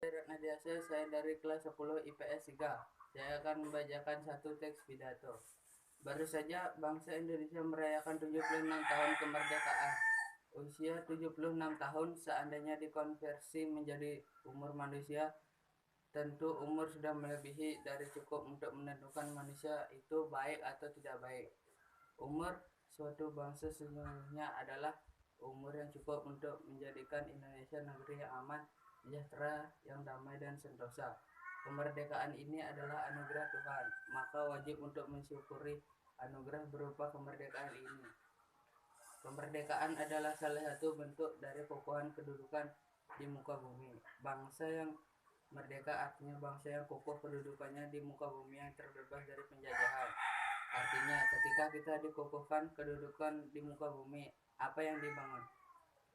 Nadiasa, saya dari kelas 10 IPS 3. Saya akan membacakan satu teks pidato. Baru saja bangsa Indonesia merayakan 76 tahun kemerdekaan. Usia 76 tahun seandainya dikonversi menjadi umur manusia, tentu umur sudah melebihi dari cukup untuk menentukan manusia itu baik atau tidak baik. Umur suatu bangsa sesungguhnya adalah umur yang cukup untuk menjadikan Indonesia negeri yang aman, sejahtera, yang damai dan sentosa. Kemerdekaan ini adalah anugerah Tuhan, maka wajib untuk mensyukuri anugerah berupa kemerdekaan ini. Kemerdekaan adalah salah satu bentuk dari kokohan kedudukan di muka bumi. Bangsa yang merdeka artinya bangsa yang kokoh kedudukannya di muka bumi, yang terbebas dari penjajahan. Artinya ketika kita dikokohkan kedudukan di muka bumi, apa yang dibangun?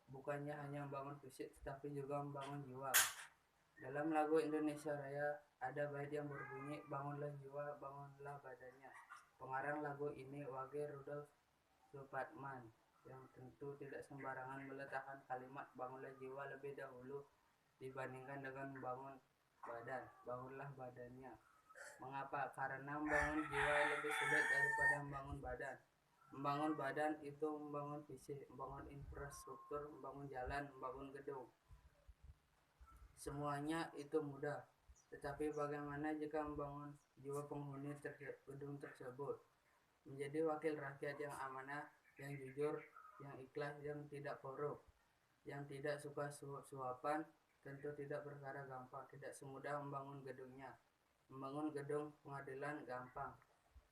Bukannya hanya membangun fisik, tetapi juga membangun jiwa. Dalam lagu Indonesia Raya ada bait yang berbunyi, bangunlah jiwa, bangunlah badannya. Pengarang lagu ini Wage Rudolf Supratman, yang tentu tidak sembarangan meletakkan kalimat bangunlah jiwa lebih dahulu dibandingkan dengan membangun badan. Bangunlah badannya. Mengapa? Karena membangun jiwa lebih sulit daripada membangun badan. Membangun badan itu membangun fisik, membangun infrastruktur, membangun jalan, membangun gedung. Semuanya itu mudah. Tetapi bagaimana jika membangun jiwa penghuni gedung tersebut? Menjadi wakil rakyat yang amanah, yang jujur, yang ikhlas, yang tidak korup, yang tidak suka suapan, tentu tidak perkara gampang, tidak semudah membangun gedungnya. Membangun gedung pengadilan gampang,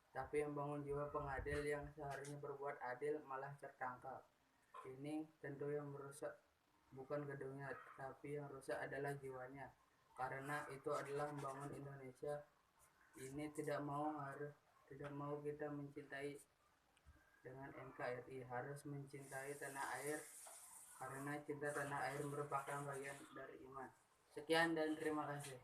tapi membangun jiwa pengadil yang seharusnya berbuat adil malah tertangkap. Ini tentu yang merusak bukan gedungnya, tapi yang rusak adalah jiwanya. Karena itu adalah membangun Indonesia. Ini tidak mau kita mencintai dengan NKRI, harus mencintai tanah air, karena cinta tanah air merupakan bagian dari iman. Sekian dan terima kasih.